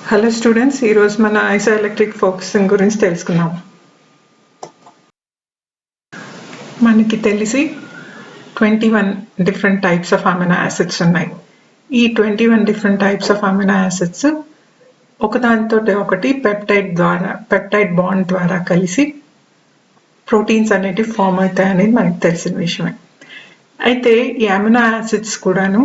Hello students, ఈరోజు మన isoelectric focusing గురించి తెలుసుకుందాం. మనకి తెలిసి 21 different types of amino acids ఉన్నాయి. ఈ 21 different types of amino acids ఒకదానితో ఒకటి పెప్టైడ్ బాండ్ ద్వారా కలిసి ప్రోటీన్స్ అనేటివి ఫామ్ అవుతాయి అనేది మనకి తెలిసిన విషయమే. అయితే ఈ అమినో యాసిడ్స్ కూడాను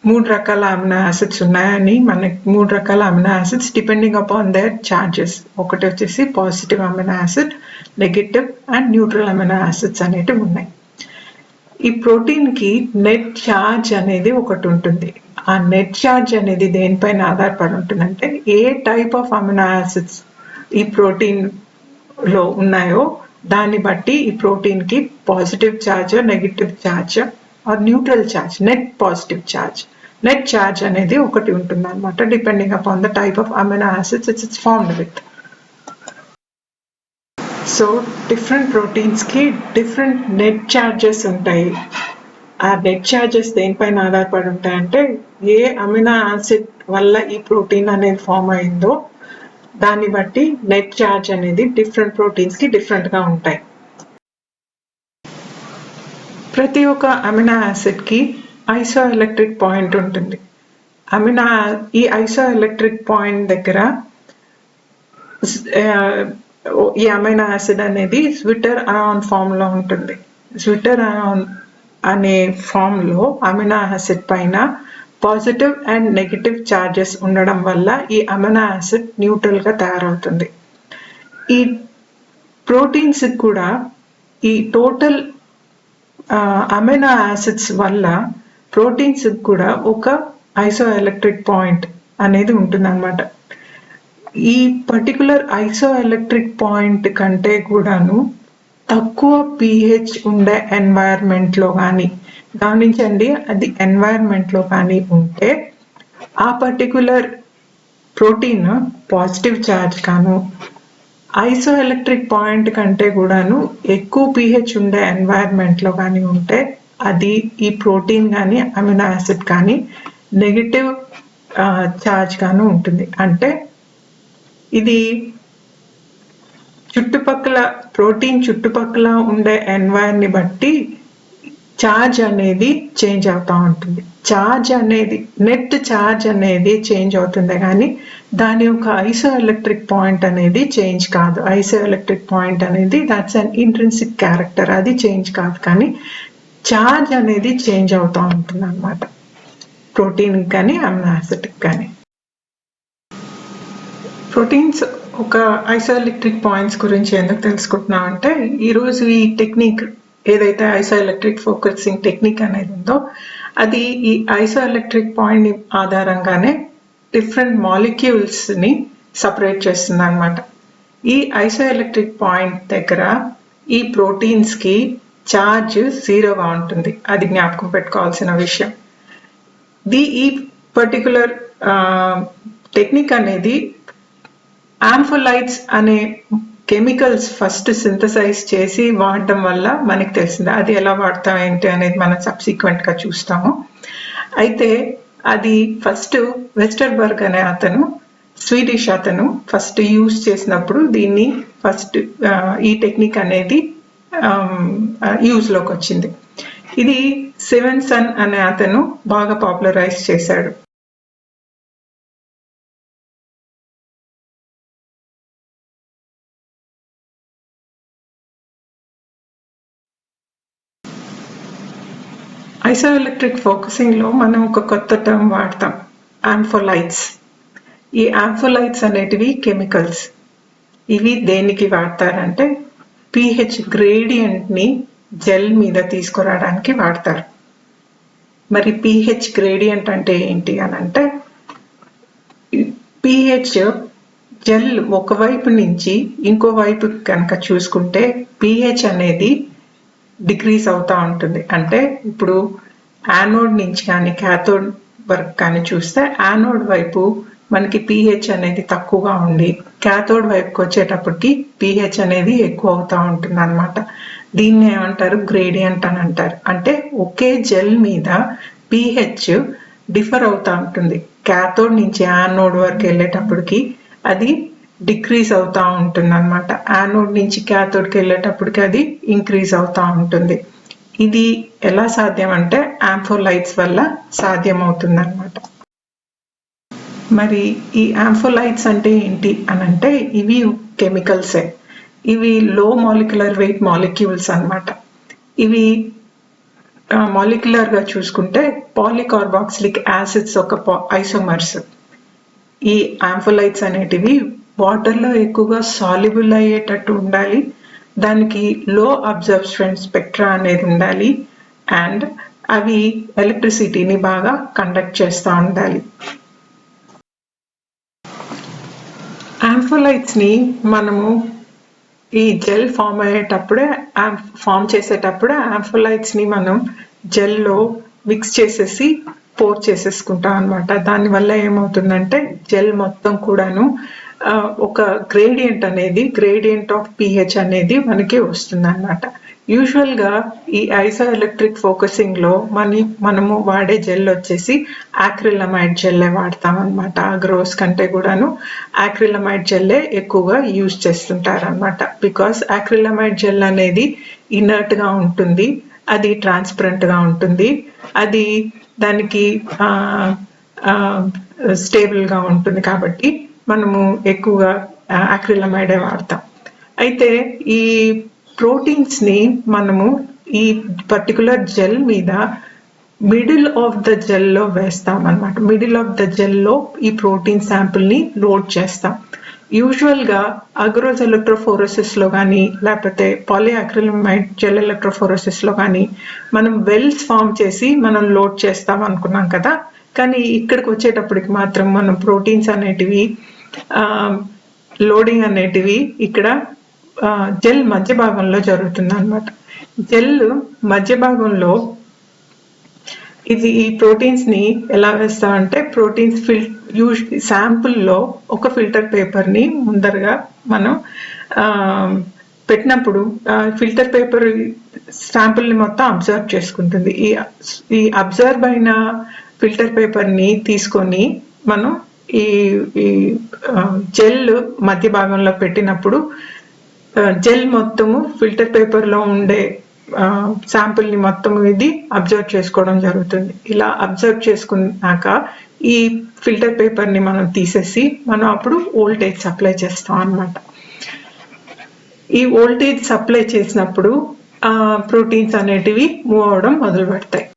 3 రకాల అమినో యాసిడ్స్ ఉన్నాయని, మనకి 3 రకాల amino acids depending upon there charges. ఒకటి వచ్చేసి positive amino acid, negative and neutral amino acids అనేటివి ఉన్నాయి. ఈ ప్రోటీన్కి నెట్ ఛార్జ్ అనేది ఒకటి ఉంటుంది. ఆ నెట్ ఛార్జ్ అనేది దేనిపైన ఆధారపడి ఉంటుందంటే, ఏ టైప్ ఆఫ్ అమినో యాసిడ్స్ ఈ ప్రోటీన్లో ఉన్నాయో దాన్ని బట్టి ఈ ప్రోటీన్కి positive charge, negative charge or neutral charge, net positive charge, net charge అనేది ఒకటి ఉంటుంది అనమాట. Depending upon the type of amino acids it's formed with. So different ప్రోటీన్స్కి డిఫరెంట్ నెట్ ఛార్జెస్ ఉంటాయి. ఆ నెట్ ఛార్జెస్ దేనిపైన ఆధారపడి ఉంటాయంటే, ఏ అమినో యాసిడ్ వల్ల ఈ ప్రోటీన్ అనేది ఫామ్ అయిందో దాన్ని బట్టి నెట్ ఛార్జ్ అనేది డిఫరెంట్ ప్రోటీన్స్కి డిఫరెంట్గా ఉంటాయి. ప్రతి ఒక్క అమినో యాసిడ్కి ఐసోఎలెక్ట్రిక్ పాయింట్ ఉంటుంది. ఈ ఐసోఎలెక్ట్రిక్ పాయింట్ దగ్గర ఈ అమినో యాసిడ్ అనేది స్విటర్ అయాన్ ఫామ్లో ఉంటుంది. స్విటర్ అయాన్ అనే ఫామ్లో అమినో యాసిడ్ పైన పాజిటివ్ అండ్ నెగటివ్ ఛార్జెస్ ఉండడం వల్ల ఈ అమినో యాసిడ్ న్యూట్రల్గా తయారవుతుంది. ఈ ప్రోటీన్స్ కూడా ఈ టోటల్ అమినో యాసిడ్స్ వల్ల ప్రోటీన్స్ కూడా ఒక ఐసోఎలెక్ట్రిక్ పాయింట్ అనేది ఉంటుందన్నమాట. ఈ పర్టికులర్ ఐసోఎలెక్ట్రిక్ పాయింట్ కంటే కూడాను తక్కువ pH ఉండే ఎన్వైర్న్మెంట్లో కానీ, గమనించండి, అది ఎన్వైర్న్మెంట్లో కానీ ఉంటే ఆ పర్టికులర్ ప్రోటీన్ పాజిటివ్ ఛార్జ్ కాను, ఐసోఎలెక్ట్రిక్ పాయింట్ కంటే కూడాను ఎక్కువ pH ఉండే ఎన్వైర్న్మెంట్లో కానీ ఉంటే అది ఈ ప్రోటీన్ కానీ అమినో యాసిడ్ కానీ నెగటివ్ ఛార్జ్ గాను ఉంటుంది. అంటే ఇది ప్రోటీన్ చుట్టుపక్కల ఉండే ఎన్వైర్ని బట్టి ఛార్జ్ అనేది చేంజ్ అవుతూ ఉంటుంది. నెట్ ఛార్జ్ అనేది చేంజ్ అవుతుంది కానీ దాని యొక్క ఐసోఎలెక్ట్రిక్ పాయింట్ అనేది చేంజ్ కాదు. ఐసోఎలెక్ట్రిక్ పాయింట్ అనేది దాట్స్ అన్ ఇంట్రిన్సిక్ క్యారెక్టర్, అది చేంజ్ కాదు. కానీ ఛార్జ్ అనేది చేంజ్ అవుతూ ఉంటుంది అన్నమాట, ప్రోటీన్కి కానీ అమినో యాసిడ్కి కానీ. ప్రోటీన్స్ ఒక ఐసోఎలెక్ట్రిక్ పాయింట్స్ గురించి ఎందుకు తెలుసుకుంటున్నాం అంటే, ఈరోజు ఈ టెక్నిక్ ఏదైతే ఐసోఎలెక్ట్రిక్ ఫోకసింగ్ టెక్నిక్ అనేది ఉందో అది ఈ ఐసోఎలెక్ట్రిక్ పాయింట్ ఆధారంగానే డిఫరెంట్ మాలిక్యూల్స్ని సపరేట్ చేస్తుంది అనమాట. ఈ ఐసోఎలెక్ట్రిక్ పాయింట్ దగ్గర ఈ ప్రోటీన్స్కి ఛార్జ్ 0గా ఉంటుంది. అది జ్ఞాపకం పెట్టుకోవాల్సిన విషయం. ఈ పర్టికులర్ టెక్నిక్ అనేది ఆంఫోలైట్స్ అనే కెమికల్స్ ఫస్ట్ సింథసైజ్ చేసి వాడటం వల్ల మనకి తెలిసింది. అది ఎలా వాడతాం ఏంటి అనేది మనం సబ్సిక్వెంట్గా చూస్తాము. అయితే అది ఫస్ట్ వెస్టర్బర్గ్ అనే అతను, స్వీడిష్ అతను, ఫస్ట్ యూజ్ చేసినప్పుడు దీన్ని ఈ టెక్నిక్ అనేది యూజ్లోకి వచ్చింది. ఇది సెవెన్సన్ అనే అతను బాగా పాపులరైజ్ చేశాడు. ఐసోఎలెక్ట్రిక్ ఫోకసింగ్లో మనం ఒక కొత్త టర్మ్ వాడతాం, ఆంఫోలైట్స్. ఈ ఆంఫోలైట్స్ అనేటివి కెమికల్స్. ఇవి దేనికి వాడతారంటే pH గ్రేడియంట్ని జెల్ మీద తీసుకురావడానికి వాడతారు. మరి pH గ్రేడియంట్ అంటే ఏంటి అని అంటే, pH జెల్ ఒకవైపు నుంచి ఇంకో వైపు కనుక చూసుకుంటే pH అనేది డిక్రీజ్ అవుతూ ఉంటుంది. అంటే ఇప్పుడు యానోడ్ నుంచి కానీ క్యాథోడ్ వరకు కానీ చూస్తే యానోడ్ వైపు మనకి pH అనేది తక్కువగా ఉండి క్యాథోడ్ వైపుకి వచ్చేటప్పటికి pH అనేది ఎక్కువ అవుతూ ఉంటుంది అనమాట. దీన్ని ఏమంటారు? గ్రేడియంట్ అని అంటారు. అంటే ఒకే జెల్ మీద pH డిఫర్ అవుతూ ఉంటుంది. క్యాథోడ్ నుంచి యానోడ్ వరకు వెళ్ళేటప్పటికి అది డిక్రీజ్ అవుతూ ఉంటుంది అనమాట. యానోడ్ నుంచి క్యాథోడ్కి వెళ్ళేటప్పటికి అది ఇంక్రీజ్ అవుతూ ఉంటుంది. ఇది ఎలా సాధ్యం అంటే యాంఫోలైట్స్ వల్ల సాధ్యం అవుతుంది అనమాట. మరి ఈ యాంఫోలైట్స్ అంటే ఏంటి అని అంటే ఇవి కెమికల్సే. ఇవి లో మాలిక్యులర్ వెయిట్ మాలిక్యూల్స్ అనమాట. ఇవి మాలిక్యులర్గా చూసుకుంటే పాలికార్బాక్సిలిక్ యాసిడ్స్ ఒక ఐసోమర్స్. ఈ యాంఫోలైట్స్ అనేటివి వాటర్లో ఎక్కువగా సాల్యుబుల్ అయ్యేటట్టు ఉండాలి, దానికి లో అబ్జర్ప్షన్ స్పెక్ట్రా అనేది ఉండాలి, అండ్ అవి ఎలక్ట్రిసిటీని బాగా కండక్ట్ చేస్తూ ఉండాలి. యాంఫోలైట్స్ని మనము ఈ జెల్ ఫామ్ చేసేటప్పుడే యాంఫోలైట్స్ని మనం జెల్లో మిక్స్ చేసేసి పోర్ చేసేసుకుంటాం అనమాట. దానివల్ల ఏమవుతుందంటే జెల్ మొత్తం కూడాను ఒక గ్రేడియంట్ ఆఫ్ pH అనేది మనకి వస్తుంది అనమాట. యూజువల్గా ఈ ఐసో ఎలక్ట్రిక్ ఫోకసింగ్లో మనము వాడే జెల్ వచ్చేసి యాక్రిలమైడ్ జెల్లే వాడతాం అనమాట. అగ్రోస్ కంటే కూడాను యాక్రిలమైడ్ జెల్లే ఎక్కువగా యూజ్ చేస్తుంటారు అనమాట. బికాస్ యాక్రిలమైడ్ జెల్ అనేది ఇనర్ట్గా ఉంటుంది, అది ట్రాన్స్పరెంట్గా ఉంటుంది, అది దానికి స్టేబుల్గా ఉంటుంది. కాబట్టి మనము ఎక్కువగా యాక్రిలమైడే వాడతాం. అయితే ఈ ప్రోటీన్స్ని మనము ఈ పర్టికులర్ జెల్ మీద మిడిల్ ఆఫ్ ద జెల్లో వేస్తాం అనమాట. మిడిల్ ఆఫ్ ద జెల్లో ఈ ప్రోటీన్ శాంపుల్ని లోడ్ చేస్తాం. యూజువల్గా అగ్రోస్ ఎలక్ట్రోఫోరోసిస్లో కానీ లేకపోతే పాలియాక్రిలమైడ్ జెల్ ఎలక్ట్రోఫోరోసిస్లో కానీ మనం వెల్స్ ఫామ్ చేసి మనం లోడ్ చేస్తాం అనుకున్నాం కదా. కానీ ఇక్కడికి వచ్చేటప్పటికి మాత్రం మనం ప్రోటీన్స్ అనేటివి లోడింగ్ అనేటివి ఇక్కడ జెల్ మధ్య భాగంలో జరుగుతుంది అనమాట. జెల్ మధ్య భాగంలో ఈ ప్రోటీన్స్ని ఎలా వేస్తామంటే ప్రోటీన్స్ శాంపుల్లో ఒక ఫిల్టర్ పేపర్ని ముందరగా మనం పెట్టినప్పుడు ఫిల్టర్ పేపర్ శాంపుల్ని మొత్తం అబ్జర్వ్ చేసుకుంటుంది. ఈ అబ్జర్వ్ అయిన ఫిల్టర్ పేపర్ని తీసుకొని మనం ఈ జెల్ మధ్య భాగంలో పెట్టినప్పుడు జెల్ మొత్తము ఫిల్టర్ పేపర్లో ఉండే శాంపుల్ని మొత్తం ఇది అబ్జర్వ్ చేసుకోవడం జరుగుతుంది. ఇలా అబ్జర్వ్ చేసుకున్నాక ఈ ఫిల్టర్ పేపర్ని మనం తీసేసి మనం అప్పుడు వోల్టేజ్ సప్లై చేస్తాం అన్నమాట. ఈ వోల్టేజ్ సప్లై చేసినప్పుడు ప్రోటీన్స్ అనేటివి మూవ్ అవడం మొదలు పెడతాయి.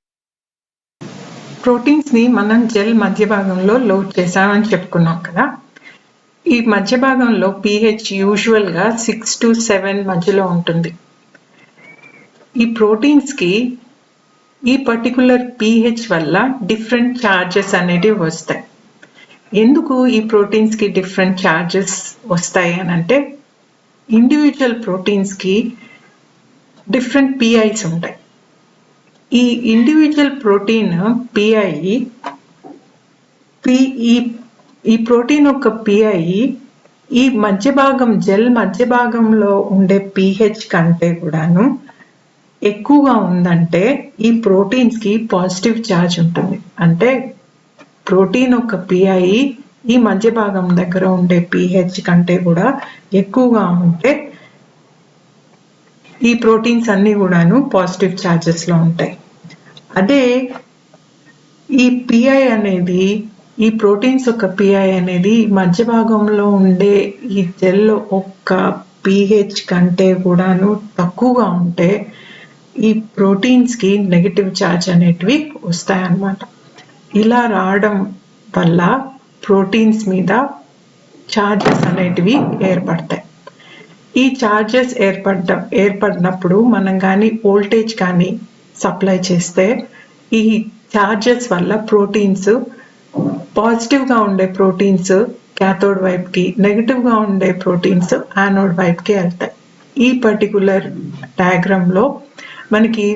ప్రోటీన్స్ని మనం జెల్ మధ్య భాగంలో లోడ్ చేసామని చెప్పుకున్నాం కదా. ఈ మధ్య భాగంలో pH యూజువల్గా 6 to 7 మధ్యలో ఉంటుంది. ఈ ప్రోటీన్స్కి ఈ పర్టికులర్ pH వల్ల డిఫరెంట్ ఛార్జెస్ అనేటివి వస్తాయి. ఎందుకు ఈ ప్రోటీన్స్కి డిఫరెంట్ ఛార్జెస్ వస్తాయి అని అంటే ఇండివిజువల్ ప్రోటీన్స్కి డిఫరెంట్ PIs ఉంటాయి. ఈ ఇండివిజువల్ ప్రోటీన్ PI ఈ ప్రోటీన్ యొక్క PI ఈ మధ్య భాగం జెల్ మధ్య భాగంలో ఉండే pH కంటే కూడాను ఎక్కువగా ఉందంటే ఈ ప్రోటీన్స్కి పాజిటివ్ ఛార్జ్ ఉంటుంది. అంటే ప్రోటీన్ యొక్క PI ఈ మధ్య భాగం దగ్గర ఉండే pH కంటే కూడా ఎక్కువగా ఉంటే ఈ ప్రోటీన్స్ అన్నీ కూడాను పాజిటివ్ ఛార్జెస్లో ఉంటాయి. అదే ఈ PI అనేది ఈ ప్రోటీన్స్ యొక్క PI అనేది మధ్య భాగంలో ఉండే ఈ జెల్ ఒక్క pH కంటే కూడాను తక్కువగా ఉంటే ఈ ప్రోటీన్స్కి నెగిటివ్ ఛార్జ్ అనేటివి వస్తాయన్నమాట. ఇలా రావడం వల్ల ప్రోటీన్స్ మీద ఛార్జెస్ అనేటివి ఏర్పడతాయి. ఈ ఛార్జెస్ ఏర్పడినప్పుడు మనం కానీ వోల్టేజ్ కానీ సప్లై చేస్తే ఈ ఛార్జెస్ వల్ల ప్రోటీన్స్ పాజిటివ్గా ఉండే ప్రోటీన్స్ క్యాథోడ్ వైపుకి, నెగిటివ్గా ఉండే ప్రోటీన్స్ యానోడ్ వైపుకి వెళ్తాయి. ఈ పర్టికులర్ డయాగ్రామ్లో మనకి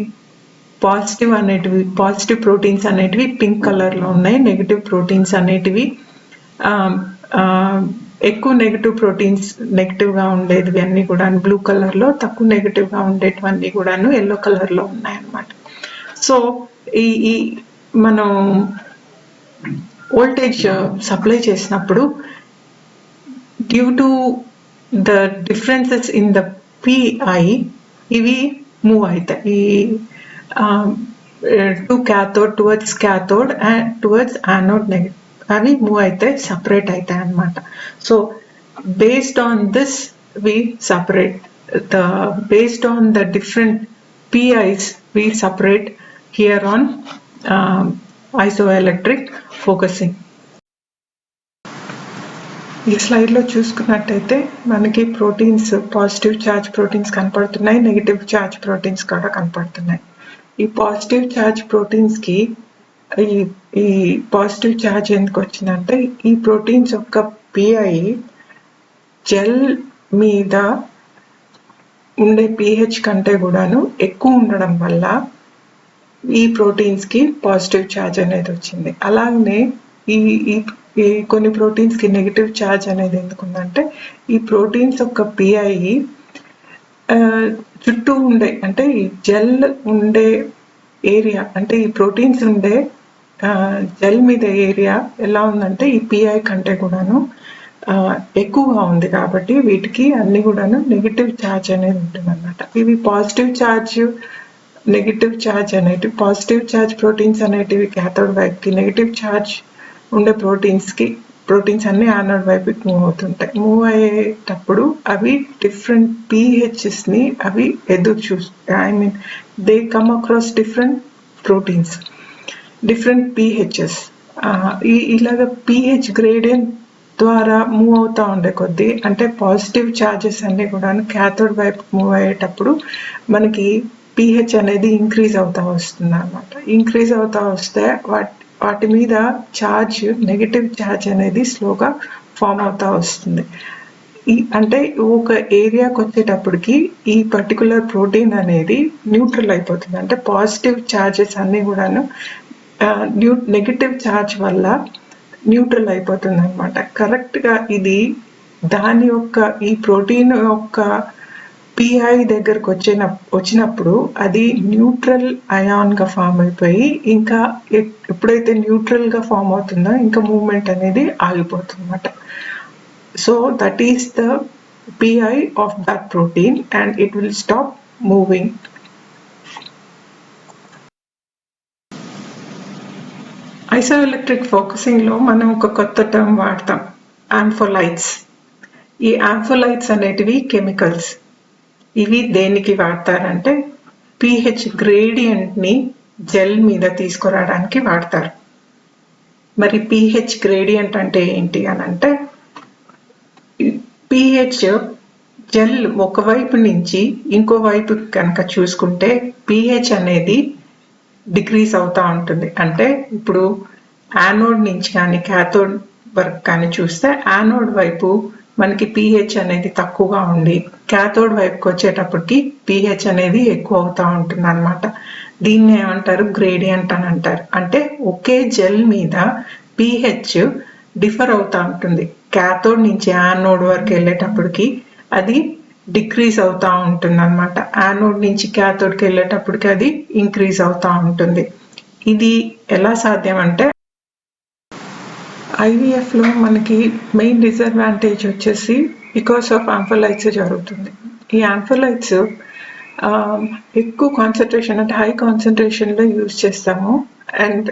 పాజిటివ్ ప్రోటీన్స్ అనేటివి పింక్ కలర్లో ఉన్నాయి, నెగిటివ్ ప్రోటీన్స్ అనేటివి ఎక్కువ నెగిటివ్గా ఉండేవి అన్నీ కూడా బ్లూ కలర్లో, తక్కువ నెగిటివ్గా ఉండేటివన్నీ కూడాను ఎల్లో కలర్లో ఉన్నాయన్నమాట. సో ఈ మనం వోల్టేజ్ సప్లై చేసినప్పుడు due to the differences in the PI ఇవి మూవ్ అవుతాయి. To cathode towards cathode and towards anode negative అవి మూవ్ అవుతాయి, సపరేట్ అవుతాయి అన్నమాట. So based on this we separate based on the different PIs we separate here on isoelectric focusing. ఈ స్లైడ్లో చూసుకున్నట్టయితే మనకి ప్రోటీన్స్, పాజిటివ్ ఛార్జ్ ప్రోటీన్స్ కనపడుతున్నాయి, negative charge proteins కూడా కనపడుతున్నాయి. ఈ పాజిటివ్ ఛార్జ్ ప్రోటీన్స్కి ఈ పాజిటివ్ ఛార్జ్ ఎందుకు వచ్చిందంటే ఈ ప్రోటీన్స్ యొక్క పిఐ జెల్ మీద ఉండే pH కంటే కూడాను ఎక్కువ ఉండడం వల్ల ఈ ప్రోటీన్స్కి పాజిటివ్ ఛార్జ్ అనేది వచ్చింది. అలాగనే ఈ కొన్ని ప్రోటీన్స్కి నెగిటివ్ ఛార్జ్ అనేది ఎందుకుందంటే ఈ ప్రోటీన్స్ యొక్క పిఐ చుట్టూ ఉండే అంటే ఈ జెల్ ఉండే ఏరియా అంటే ఈ ప్రోటీన్స్ ఉండే జెల్ మీద ఏరియా ఎలా ఉందంటే ఈ పిఐ కంటే కూడాను ఎక్కువగా ఉంది. కాబట్టి వీటికి అన్ని కూడాను నెగిటివ్ ఛార్జ్ అనేది ఉంటుంది అన్నమాట. ఇవి పాజిటివ్ ఛార్జ్ నెగిటివ్ ఛార్జ్ అనేటివి, పాజిటివ్ ఛార్జ్ ప్రోటీన్స్ అనేటివి క్యాథోడ్ వైపుకి, నెగిటివ్ ఛార్జ్ ఉండే ప్రోటీన్స్ అన్ని యానోడ్ వైపుకి మూవ్ అవుతుంటాయి. మూవ్ అయ్యేటప్పుడు అవి డిఫరెంట్ pHsని అవి ఎదురు చూస్తాయి. They come across different proteins, different pHs. ఇలాగ pH గ్రేడియంట్ ద్వారా మూవ్ అవుతూ ఉండే కొద్దీ అంటే పాజిటివ్ ఛార్జెస్ అన్నీ కూడా క్యాథోడ్ వైపు మూవ్ అయ్యేటప్పుడు మనకి pH అనేది ఇంక్రీజ్ అవుతూ వస్తుంది అన్నమాట. ఇంక్రీజ్ అవుతూ వస్తే వాటి మీద ఛార్జ్, నెగిటివ్ ఛార్జ్ అనేది స్లోగా ఫామ్ అవుతూ వస్తుంది. అంటే ఒక ఏరియాకి వచ్చేటప్పటికి ఈ పర్టికులర్ ప్రోటీన్ అనేది న్యూట్రల్ అయిపోతుంది. అంటే పాజిటివ్ ఛార్జెస్ అన్నీ కూడాను నెగిటివ్ ఛార్జ్ వల్ల న్యూట్రల్ అయిపోతుంది అనమాట. కరెక్ట్గా ఇది దాని యొక్క ఈ ప్రోటీన్ యొక్క పిఐ దగ్గరకు వచ్చినప్పుడు అది న్యూట్రల్ అయాన్గా ఫామ్ అయిపోయి ఇంకా ఎప్పుడైతే న్యూట్రల్గా ఫామ్ అవుతుందో ఇంకా మూవ్మెంట్ అనేది ఆగిపోతుంది అనమాట. So that is the pI of that protein and it will stop moving. Isoelectric ఫోకసింగ్లో మనం ఒక కొత్త టర్మ్ వాడతాం, ఆంఫోలైట్స్. ఈ ఆంఫోలైట్స్ అనేటివి కెమికల్స్. ఇవి దేనికి వాడతారంటే pH గ్రేడియంట్ని జెల్ మీద తీసుకురావడానికి వాడతారు. మరి pH గ్రేడియంట్ అంటే ఏంటి అని అంటే pH జెల్ ఒకవైపు నుంచి ఇంకో వైపు కనుక చూసుకుంటే pH అనేది డిక్రీజ్ అవుతూ ఉంటుంది. అంటే ఇప్పుడు యానోడ్ నుంచి కానీ క్యాథోడ్ వరకు కానీ చూస్తే యానోడ్ వైపు మనకి pH అనేది తక్కువగా ఉండి క్యాథోడ్ వైపుకి వచ్చేటప్పటికి pH అనేది ఎక్కువ అవుతూ ఉంటుంది అనమాట. దీన్ని ఏమంటారు, గ్రేడియంట్ అని అంటారు. అంటే ఒకే జెల్ మీద pH డిఫర్ అవుతూ ఉంటుంది. క్యాథోడ్ నుంచి యానోడ్ వరకు వెళ్ళేటప్పటికి అది డిక్రీజ్ అవుతూ ఉంటుంది అనమాట. యానోడ్ నుంచి క్యాథోడ్కి వెళ్ళేటప్పటికి అది ఇంక్రీజ్ అవుతూ ఉంటుంది. ఇది ఎలా సాధ్యం అంటే ఐవీఎఫ్లో మనకి మెయిన్ డిసడ్వాంటేజ్ వచ్చేసి బికాస్ ఆఫ్ ఆంఫోలైట్స్ జరుగుతుంది. ఈ ఆంఫోలైట్స్ ఎక్కువ కాన్సన్ట్రేషన్ అంటే హై కాన్సన్ట్రేషన్లో యూజ్ చేస్తాము. అండ్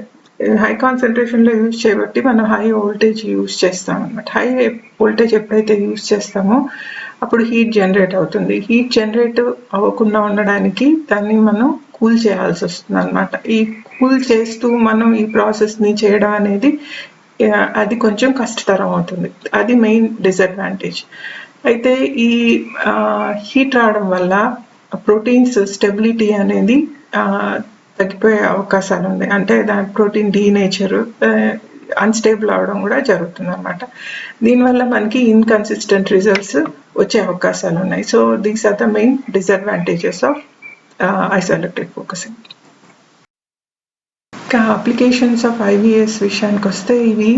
హై కాన్సన్ట్రేషన్లో యూజ్ చేయబట్టి మనం హై వోల్టేజ్ యూజ్ చేస్తాం అనమాట. హై వోల్టేజ్ ఎప్పుడైతే యూజ్ చేస్తామో అప్పుడు హీట్ జనరేట్ అవుతుంది. హీట్ జనరేట్ అవ్వకుండా ఉండడానికి దాన్ని మనం కూల్ చేయాల్సి వస్తుంది అనమాట. ఈ కూల్ చేస్తూ మనం ఈ ప్రాసెస్ని చేయడం అనేది అది కొంచెం కష్టతరం అవుతుంది. అది మెయిన్ డిసడ్వాంటేజ్. అయితే ఈ హీట్ రావడం వల్ల ప్రోటీన్స్ స్టెబిలిటీ అనేది తగ్గిపోయే అవకాశాలు ఉన్నాయి. అంటే దాని ప్రోటీన్ డీనేచర్ అన్స్టేబుల్ అవడం కూడా జరుగుతుంది అనమాట. దీనివల్ల మనకి ఇన్కన్సిస్టెంట్ రిజల్ట్స్ వచ్చే అవకాశాలు ఉన్నాయి. So these are the main disadvantages of isoelectric focusing. ఇంకా అప్లికేషన్స్ ఆఫ్ ఐవిఎస్ విషయానికి వస్తే ఇవి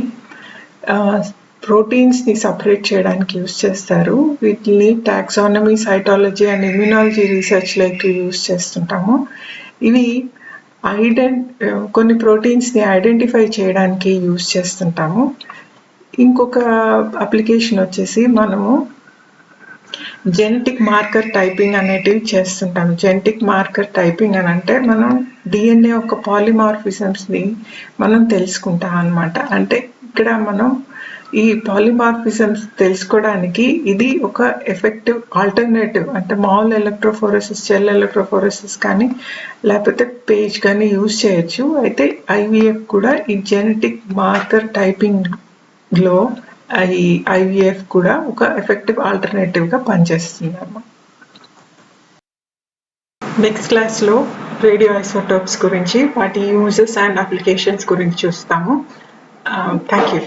ప్రోటీన్స్ని సపరేట్ చేయడానికి యూజ్ చేస్తారు. వీటిని టాక్సానమీ, సైటాలజీ అండ్ ఇమ్యూనాలజీ రీసెర్చ్లోకి యూజ్ చేస్తుంటాము. ఇవి కొన్ని ప్రోటీన్స్ని ఐడెంటిఫై చేయడానికి యూజ్ చేస్తుంటాము. ఇంకొక అప్లికేషన్ వచ్చేసి మనము జెనెటిక్ మార్కర్ టైపింగ్ అనేటివి చేస్తుంటాం. జెనెటిక్ మార్కర్ టైపింగ్ అని అంటే మనం డిఎన్ఏ యొక్క పాలిమార్ఫిజమ్స్ని మనం తెలుసుకుంటాం అన్నమాట. అంటే ఇక్కడ మనం ఈ పాలిమార్ఫిజమ్స్ తెలుసుకోవడానికి ఇది ఒక ఎఫెక్టివ్ ఆల్టర్నేటివ్. అంటే మామూలు ఎలక్ట్రోఫోరెసిస్, సెల్ ఎలక్ట్రోఫోరెసిస్ కానీ లేకపోతే పేజ్ కానీ యూజ్ చేయొచ్చు. అయితే ఐవీఎఫ్ కూడా ఈ జెనెటిక్ మార్కర్ టైపింగ్లో ఈ ఐవీఎఫ్ కూడా ఒక ఎఫెక్టివ్ ఆల్టర్నేటివ్గా పనిచేస్తుంది అన్నమాట. నెక్స్ట్ క్లాస్లో రేడియో ఐసోటోప్స్ గురించి, వాటి యూజెస్ అండ్ అప్లికేషన్స్ గురించి చూస్తాము. Thank you.